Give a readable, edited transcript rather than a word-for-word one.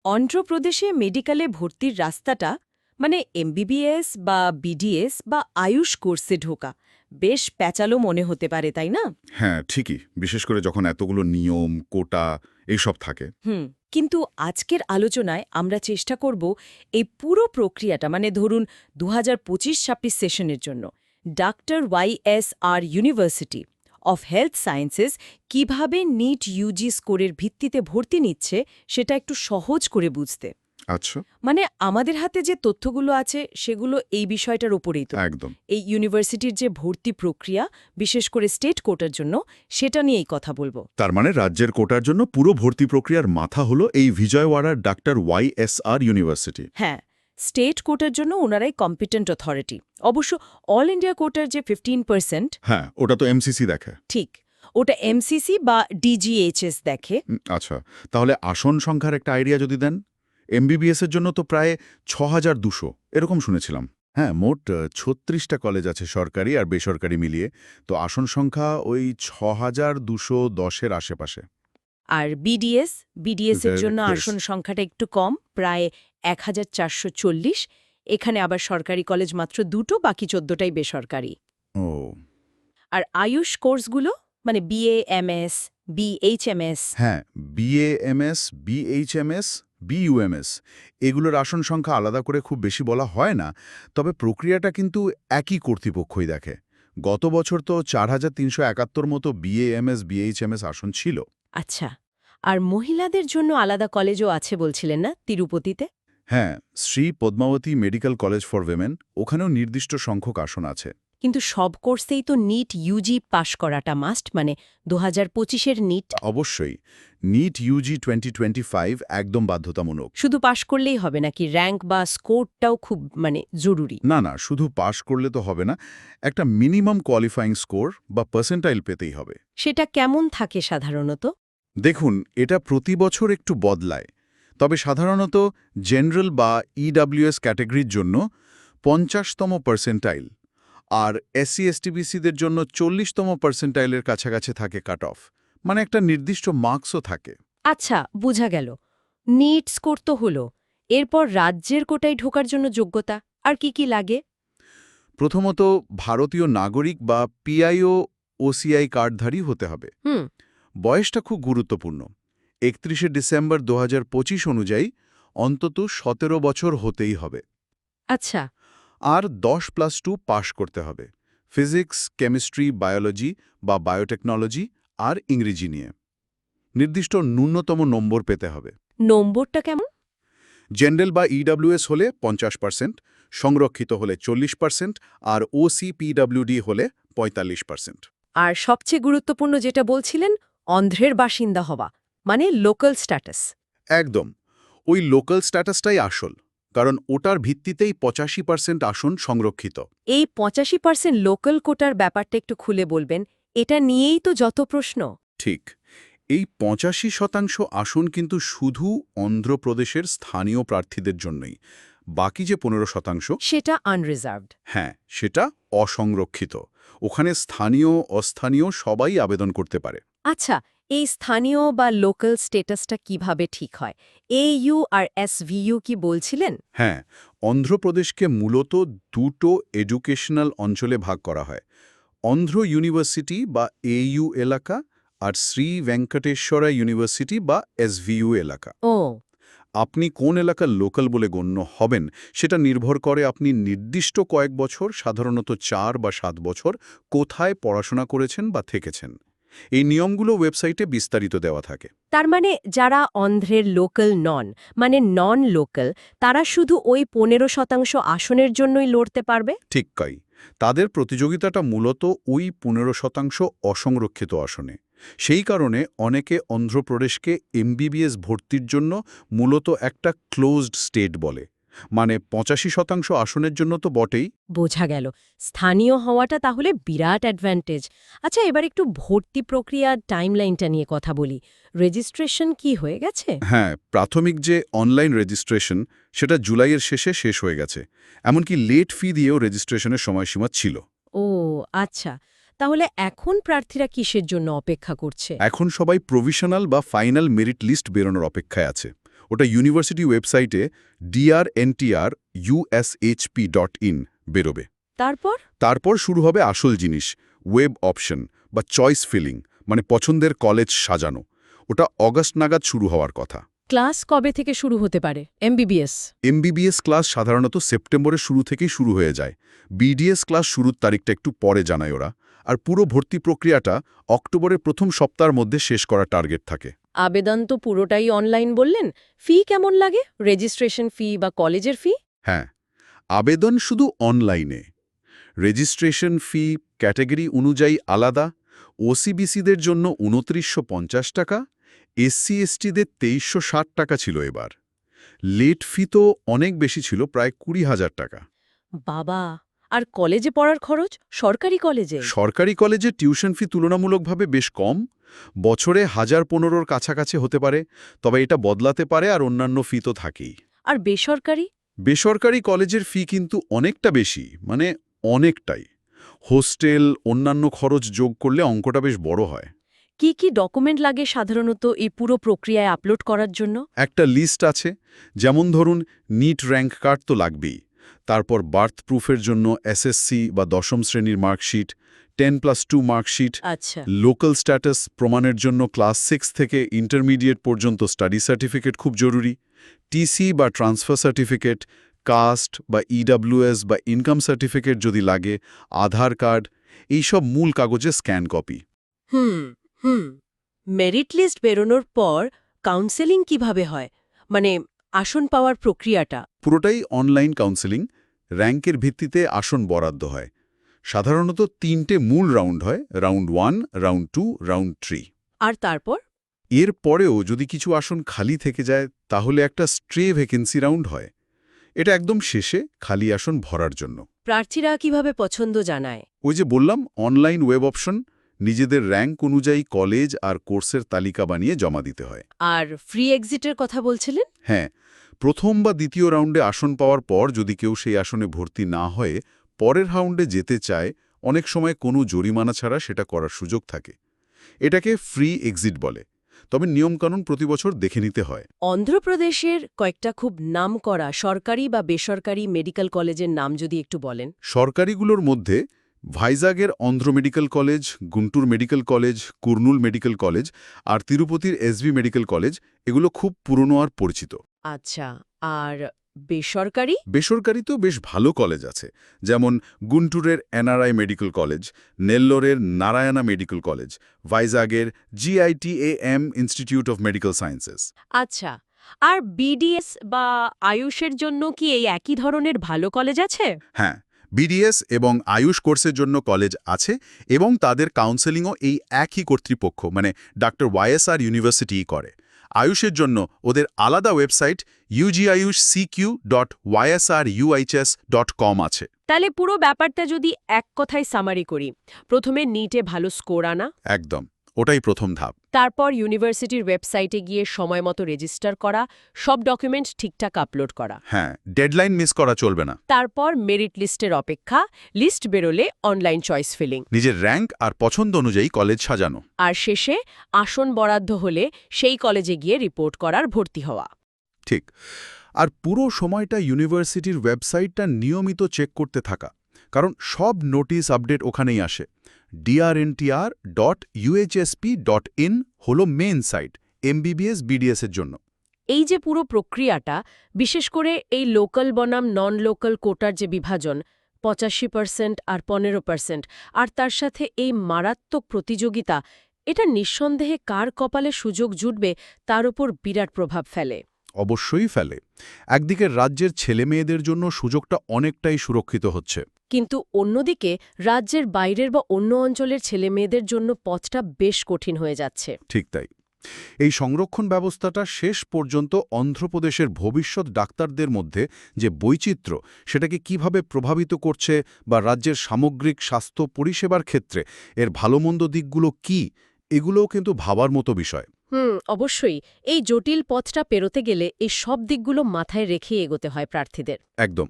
অন্ধ্রপ্রদেশে মেডিকেলে ভর্তির রাস্তাটা মানে এমবিবিএস বা বিডিএস বা আয়ুষ কোর্সে ঢোকা বেশ প্যাচালো মনে হতে পারে, তাই না? হ্যাঁ, ঠিকই। বিশেষ করে যখন এতগুলো নিয়ম, কোটা এইসব থাকে। কিন্তু আজকের আলোচনায় আমরা চেষ্টা করব এই পুরো প্রক্রিয়াটা মানে ধরুন 2025-26 সেশনের জন্য doctor YSR university of health sciences কিভাবে নিট ইউজি স্কোরের ভিত্তিতে ভর্তি নিচ্ছে সেটা একটু সহজ করে বুঝতে। আচ্ছা, মানে আমাদের হাতে যে তথ্যগুলো আছে সেগুলো এই বিষয়টার ওপরেই তো। একদম। এই ইউনিভার্সিটির যে ভর্তি প্রক্রিয়া বিশেষ করে স্টেট কোটার জন্য সেটা নিয়েই কথা বলবো। তার মানে রাজ্যের কোটার জন্য পুরো ভর্তি প্রক্রিয়ার মাথা হলো এই বিজয়ওয়াড়ার ডাক্তার ওয়াইএসআর ইউনিভার্সিটি। হ্যাঁ, স্টেট কোটার জন্য ওনারাই কম্পিটেন্ট অথরিটি। অবশ্য অল ইন্ডিয়া কোটার যে 15%, হ্যাঁ, ওটা তো এমসিসি দেখে। ঠিক, ওটা এমসিসি বা ডিজিএইচএস দেখে। আচ্ছা, তাহলে আসন সংখ্যার একটা আইডিয়া যদি দেন। এমবিবিএস এর জন্য তো প্রায় ৬,২০০ এরকম শুনেছিলাম। হ্যাঁ, মোট ৩৬টা কলেজ আছে সরকারি আর বেসরকারি মিলিয়ে। তো আসন সংখ্যা ওই ৬,২১০-এর আশেপাশে। আর বিডিএস এর জন্য বেশ। আসন সংখ্যাটা একটু কম, প্রায় ১,৪৪০। এখানে আবার সরকারি কলেজ মাত্র দুটো, বাকি ১৪টাই বেসরকারি। ও আর আয়ুষ কোর্সগুলো মানে বিএ এমএস, বিএইচএমএস। হ্যাঁ, বিএএমএস, বিএইচএমএস, বিইউএমএস এগুলোর আসন সংখ্যা আলাদা করে খুব বেশি বলা হয় না, তবে প্রক্রিয়াটা কিন্তু একই কর্তৃপক্ষই দেখে। গত বছর তো ৪,৩৭১ মতো বিএএমএস, বিএইচএমএস আসন ছিল। আচ্ছা, আর মহিলাদের জন্য আলাদা কলেজও আছে বলছিলেন না তিরুপতিতে? হ্যাঁ, Shri Padmavati medical college for women, ওখানেও নির্দিষ্ট সংখ্যক আসন আছে। কিন্তু সব কোর্সেই তো নিট ইউজি পাশ করাটা মাস্ট, মানে ২০২৫-এর নিট। অবশ্যই নিট ইউজি 2025 একদম বাধ্যতামূলক। শুধু পাশ করলেই হবে নাকি র্যাঙ্ক বা স্কোরটাও খুব মানে জরুরি? না, না, শুধু পাশ করলে তো হবে না, একটা মিনিমাম কোয়ালিফাইং স্কোর বা পার্সেন্টাইল পেতেই হবে। সেটা কেমন থাকে সাধারণত? দেখুন, এটা প্রতি বছর একটু বদলায়, তবে সাধারণত জেনারেল বা ইডব্লিউএস ক্যাটেগরির জন্য ৫০তম পার্সেন্টাইল আর এসসি এসটিবিসিদের জন্য ৪০তম পার্সেন্টাইলের কাছাকাছি থাকে কাট অফ, মানে একটা নির্দিষ্ট মার্কসও থাকে। আচ্ছা, বোঝা গেল। নিট স্কোর তো হলো, এরপর রাজ্যের কোটায় ঢোকার জন্য যোগ্যতা আর কি কি লাগে? প্রথমত ভারতীয় নাগরিক বা পিআইও ওসিআই কার্ডধারী হতে হবে। হুম। বয়সটা খুব গুরুত্বপূর্ণ। ৩১শে ডিসেম্বর ২০২৫ অনুযায়ী অন্তত ১৭ বছর হতেই হবে। আচ্ছা। আর 10+2 পাশ করতে হবে ফিজিক্স, কেমিস্ট্রি, বায়োলজি বা বায়োটেকনোলজি আর ইংরেজি নিয়ে। নির্দিষ্ট ন্যূনতম নম্বর পেতে হবে। নম্বরটা কেমন? জেনারেল বা ইডব্লিউএস হলে ৫০%, সংরক্ষিত হলে ৪০% আর ওসিপিডব্লিউডি হলে ৪৫%। আর সবচেয়ে গুরুত্বপূর্ণ যেটা বলছিলেন, অন্ধ্রের বাসিন্দা হওয়া মানে লোকাল স্ট্যাটাস। একদম, ওই লোকাল স্ট্যাটাসটাই আসল, কারণ ওটার ভিত্তিতেই ৮৫% আসন সংরক্ষিত। এই ৮৫% লোকাল কোটার ব্যাপারটা একটু খুলে বলবেন, এটা নিয়েই তো যত প্রশ্ন। ঠিক, এই ৮৫% আসন কিন্তু শুধু অন্ধ্রপ্রদেশের স্থানীয় প্রার্থীদের জন্যই। বাকি যে ১৫%, সেটা আনরিজার্ভড। হ্যাঁ, সেটা অসংরক্ষিত। ওখানে স্থানীয়, অস্থানীয় সবাই আবেদন করতে পারে। আচ্ছা, এই স্থানীয় বা লোকাল স্ট্যাটাসটা কিভাবে ঠিক হয়? এইইউ আর এসভিইউ কি বলছিলেন? হ্যাঁ, অন্ধ্রপ্রদেশকে মূলত দুটো এডুকেশনাল অঞ্চলে ভাগ করা হয়: অন্ধ্র ইউনিভার্সিটি বা এইইউ এলাকা আর শ্রী ভেঙ্কটেশ্বরা ইউনিভার্সিটি বা এসভিইউ এলাকা। ও। আপনি কোন এলাকার লোকাল বলে গণ্য হবেন সেটা নির্ভর করে আপনি নির্দিষ্ট কয়েক বছর, সাধারণত ৪ বা ৭ বছর, কোথায় পড়াশোনা করেছেন বা থেকেছেন। এই নিয়মগুলো ওয়েবসাইটে বিস্তারিত দেওয়া থাকে। তার মানে যারা অন্ধ্রের লোকাল নন, মানে নন লোকাল, তারা শুধু ওই ১৫% আসনের জন্যই লড়তে পারবে? ঠিক তাই, তাদের প্রতিযোগিতাটা মূলত ওই ১৫% অসংরক্ষিত আসনে। সেই কারণে অনেকে অন্ধ্রপ্রদেশকে এমবিবিএস ভর্তির জন্য মূলত একটা ক্লোজড স্টেট বলে, মানে ৮৫% আসনের জন্য তো বটেই। বোঝা গেল। স্থানীয় হওয়াটা তাহলে বিরাট অ্যাডভান্টেজ। আচ্ছা, এবার একটু ভর্তি প্রক্রিয়ার টাইমলাইনটা নিয়ে কথা বলি। রেজিস্ট্রেশন কি হয়ে গেছে? হ্যাঁ, প্রাথমিক যে অনলাইন রেজিস্ট্রেশন সেটা জুলাইয়ের শেষে শেষ হয়ে গেছে। এমনকি লেট ফি দিয়েও রেজিস্ট্রেশনের সময়সীমা ছিল। ও আচ্ছা, তাহলে এখন প্রার্থীরা কিসের জন্য অপেক্ষা করছে? এখন সবাই প্রভিশনাল বা ফাইনাল মেরিট লিস্ট বেরোনোর অপেক্ষায় আছে। ওটা ইউনিভার্সিটি ওয়েবসাইটে drntrushp.in বেরোবে। তারপর শুরু হবে আসল জিনিস, ওয়েব অপশন বা চয়েস ফিলিং, মানে পছন্দের কলেজ সাজানো। ওটা অগাস্ট নাগাদ শুরু হওয়ার কথা। ক্লাস কবে থেকে শুরু হতে পারে? এমবিবিএস ক্লাস সাধারণত সেপ্টেম্বরের শুরু থেকেই শুরু হয়ে যায়। বিডিএস ক্লাস শুরুর তারিখটা একটু পরে জানায় ওরা। আর পুরো ভর্তি প্রক্রিয়াটা অক্টোবরের প্রথম সপ্তাহের মধ্যে শেষ করার টার্গেট থাকে। আবেদন তো পুরোটাই অনলাইন বললেন, ফি কেমন লাগে? রেজিস্ট্রেশন ফি বা কলেজের ফি? হ্যাঁ, আবেদন শুধু অনলাইনে। রেজিস্ট্রেশন ফি ক্যাটাগরি অনুযায়ী আলাদা। ওসিবিসিদের জন্য ২৯৫০ টাকা, এসসি এসটিদের ২৩৬০ টাকা ছিল এবার। লেট ফি তো অনেক বেশি ছিল, প্রায় ২০,০০০ টাকা। বাবা, আর কলেজে পড়ার খরচ? সরকারি কলেজে? সরকারি কলেজে টিউশন ফি তুলনামূলকভাবে বেশ কম, বছরে ১,০১৫র কাছাকাছি হতে পারে, তবে এটা বদলাতে পারে আর অন্যান্য ফি তো থাকেই। আর বেসরকারি? বেসরকারি কলেজের ফি কিন্তু অনেকটা বেশি, মানে অনেকটাই। হোস্টেল, অন্যান্য খরচ যোগ করলে অঙ্কটা বেশ বড় হয়। কি কি ডকুমেন্ট লাগে সাধারণত এই পুরো প্রক্রিয়ায় আপলোড করার জন্য? একটা লিস্ট আছে, যেমন ধরুন নিট র্যাঙ্ক কার্ড তো লাগবেই, তারপর বার্থ প্রুফের জন্য এসএসসি বা ১০ম শ্রেণীর মার্কশিট, 10+2 মার্কশিট, আচ্ছা। লোকাল স্ট্যাটাস প্রমাণের জন্য ক্লাস 6 থেকে ইন্টারমিডিয়েট পর্যন্ত স্টাডি সার্টিফিকেট খুব জরুরি, টিসি বা ট্রান্সফার সার্টিফিকেট, কাস্ট বা ইডব্লিউএস বা ইনকাম সার্টিফিকেট যদি লাগে, আধার কার্ড, এইসব মূল কাগজে স্ক্যান কপি। মেরিট লিস্ট বেরোনোর পর কাউন্সেলিং কিভাবে হয়? মানে আসন পাওয়ার প্রক্রিয়াটা? পুরোটাই অনলাইন কাউন্সেলিং, র্যাঙ্কের ভিত্তিতে আসন বরাদ্দ হয়। সাধারণত 3টে মূল রাউন্ড হয়, রাউন্ড 1, রাউন্ড 2, রাউন্ড 3। আর তারপর? এর পরেও যদি কিছু আসন খালি থেকে যায় তাহলে একটা স্ট্রে ভ্যাকেন্সি রাউন্ড হয়। এটা একদম শেষে, খালি আসন ভরার জন্য। প্রার্থীরা কিভাবে পছন্দ জানায়? ওই যে বললাম, অনলাইন ওয়েব অপশন, নিজেদের র্যাঙ্ক অনুযায়ী কলেজ আর কোর্সের তালিকা বানিয়ে জমা দিতে হয়। আর ফ্রি এক্সিটের কথা বলছিলেন? হ্যাঁ, প্রথম বা দ্বিতীয় রাউন্ডে আসন পাওয়ার পর যদি কেউ সেই আসনে ভর্তি না হয়ে পরের রাউন্ডে যেতে চায়, অনেক সময় কোনো জরিমানা ছাড়া সেটা করার সুযোগ থাকে। এটাকে ফ্রি এক্সিট বলে, তবে নিয়মকানুন প্রতি বছর দেখে নিতে হয়। অন্ধ্রপ্রদেশের কয়েকটা খুব নামকরা সরকারি বা বেসরকারি মেডিকেল কলেজের নাম যদি একটু বলেন। সরকারিগুলোর মধ্যে ভাইজাগের Andhra medical college, Guntur medical college, Kurnool medical college আর তিরুপতির এসভি মেডিকেল কলেজ, এগুলো খুব পুরনো আর পরিচিত। আচ্ছা, আর বেসরকারি? বেসরকারিতেও বেশ ভালো কলেজ আছে, যেমন গুন্টুরের এনআরআই মেডিকেল কলেজ, নেল্লোরের নারায়ণা মেডিকেল কলেজ, ভাইজাগের GITAM institute of medical sciences. আচ্ছা, আর বিডিএস বা আয়ুষের জন্য কি এই একই ধরনের ভালো কলেজ আছে? হ্যাঁ, বিডিএস এবং আয়ুষ কোর্সের জন্য কলেজ আছে এবং তাদের কাউন্সেলিংও এই একই কর্তৃপক্ষ, মানে ডক্টর ওয়াইএসআর ইউনিভার্সিটিই করে। আয়ুষের জন্য ওদের আলাদা ওয়েবসাইট ugayushcq.ysruhs.com আছে। তাহলে পুরো ব্যাপারটা যদি এক কথায় সামারি করি, প্রথমে নিটে ভালো স্কোর আনা, একদম, ওটাই প্রথম ধাপ। তারপর ইউনিভার্সিটির ওয়েবসাইটে গিয়ে সময় মতো রেজিস্টার করা, সব ডকুমেন্ট ঠিকঠাক আপলোড করা। হ্যাঁ, ডেডলাইন মিস করা চলবে না। তারপর মেরিট লিস্টের অপেক্ষা, লিস্ট বেরোলে অনলাইন চয়েস ফিলিং, নিজের র্যাঙ্ক আর পছন্দ অনুযায়ী কলেজ সাজানো। আর শেষে আসন বরাদ্দ হলে সেই কলেজে গিয়ে রিপোর্ট করার, ভর্তি হওয়া। ঠিক। আর পুরো সময়টা ইউনিভার্সিটির ওয়েবসাইটটা নিয়মিত চেক করতে থাকা, কারণ সব নোটিশ আপডেট ওখানেই আসে। drntr.uhsp.in হলো মেইন সাইট এমবিবিএস বিডিএস এর জন্য। এই যে পুরো প্রক্রিয়াটা, বিশেষ করে এই লোকাল বনাম নন লোকাল কোটার যে বিভাজন, 85% আর 15%, আর তার সাথে এই মারাত্মক প্রতিযোগিতা, এটা নিঃসন্দেহে কার কপালে সুযোগ জুটবে তার উপর বিরাট প্রভাব ফেলে। অবশ্যই ফেলে। একদিকে রাজ্যের ছেলেমেয়েদের জন্য সুযোগটা অনেকটাই সুরক্ষিত হচ্ছে, কিন্তু অন্যদিকে রাজ্যের বাইরের বা অন্য অঞ্চলের ছেলেমেয়েদের জন্য পথটা বেশ কঠিন হয়ে যাচ্ছে। ঠিক তাই। এই সংরক্ষণ ব্যবস্থাটা শেষ পর্যন্ত অন্ধ্রপ্রদেশের ভবিষ্যৎ ডাক্তারদের মধ্যে যে বৈচিত্র্য, সেটাকে কিভাবে প্রভাবিত করছে বা রাজ্যের সামগ্রিক স্বাস্থ্য পরিষেবার ক্ষেত্রে এর ভালোমন্দ দিকগুলো কি, এগুলোও কিন্তু ভাবার মতো বিষয়। অবশ্যই। এই জটিল পথটা পেরোতে গেলে এই সব দিকগুলো মাথায় রেখে এগোতে হয় প্রার্থীদের। একদম।